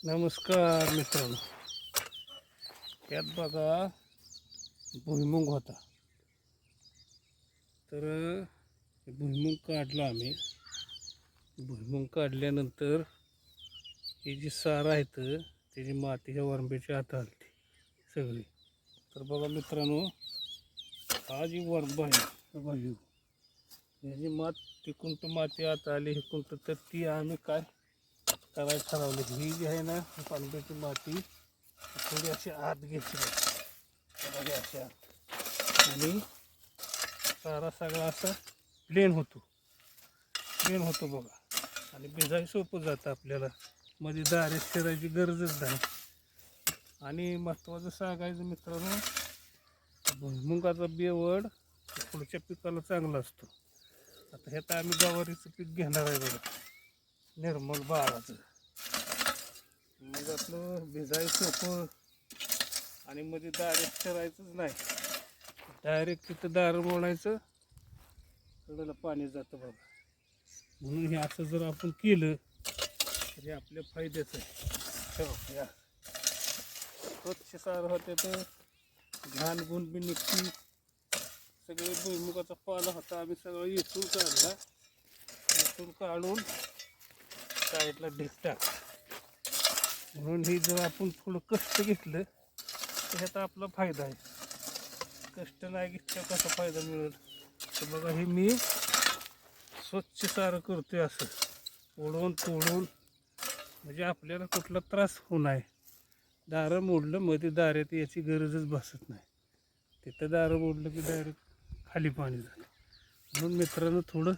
नमस्कार मित्रांनो. त्यात बघा भुईमुग होता, तर भुईमुग काढला आम्ही. भुईमुग काढल्यानंतर ही जी सार आहेत त्याची मातीच्या वरंब्याची हात आली सगळी. तर बघा मित्रांनो, हा जी वरंब आहे बघा, याची तिकून तर माती आत आली, हिकून तर ती आम्ही काय करायचं ठरवलं. ही जी आहे ना वरंब्याची माती थोडी अशी आत घ्यायची अशा, आणि सारा सगळा असा प्लेन होतो बघा. आणि भिजायला सोपं जातं आपल्याला, मध्ये दारे शिरायची गरजच नाही. आणि महत्त्वाचं सांगायचं मित्रांनो, भुईमुगाचा बेवड पुढच्या पिकाला चांगला असतो. आता ह्यात आम्ही गवारीचं पीक घेणार आहे बघा, निर्मल बाळाचं. मग आपलं भिजायचं सोपं आणि मध्ये दारे शिरायचंच नाही, डायरेक्ट तिथं दारं मोडायचं, कडेला पाणी जातं बघा. म्हणून हे असं जर आपण केलं तर हे आपल्या फायद्याचं आहे. या स्वच्छ सार होते, तर घाण गुण बी निघती. सगळे भुईमुगाचा पाला होता, आम्ही सगळं इथून काढला. इथून काढून साईडला ढिकटा. म्हणून ही जर आपण थोडं कष्ट घेतलं तर ह्याचा आपला फायदा आहे. कष्ट नाही घेतल्यावर कसा फायदा मिळेल? तर बघा, हे मी स्वच्छ सारं करतोय असं ओढून तोडून, म्हणजे आपल्याला कुठला त्रास होऊ नये. दारं मोडलं मध्ये दारात याची गरजच भासत नाही. तिथं दारं मोडलं की डायरेक्ट खाली पाणी झालं. म्हणून मित्रांनो, थोडं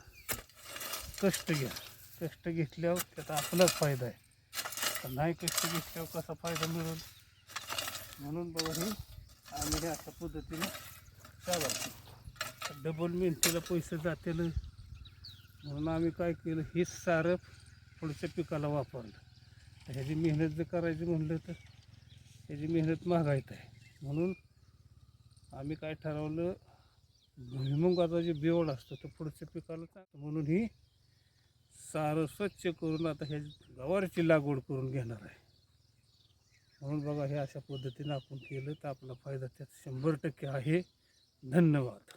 कष्ट घ्या. कष्ट घेतल्यावर त्याचा आपलाच फायदा आहे. तर नाही कष्ट घेतल्यावर कसा फायदा मिळेल? म्हणून बघा, हे आम्ही हे अशा पद्धतीने चालवतो. डबल मेहनतीला पैसे जातील, म्हणून आम्ही काय केलं, हेच सारं पुढच्या पिकाला वापरलं. ह्याची मेहनत जर करायची म्हणलं तर ह्याची मेहनत महागायत आहे. म्हणून आम्ही काय ठरवलं, भुईमुगाचा जे बेवड असतो तो पुढच्या पिकाला चांगलं, म्हणून ही सारं स्वच्छ करून आता ह्या गवारीची लागवड करून घेणार आहे. म्हणून बघा, हे अशा पद्धतीनं आपण केलं तर आपला फायदा त्यात 100% आहे. धन्यवाद.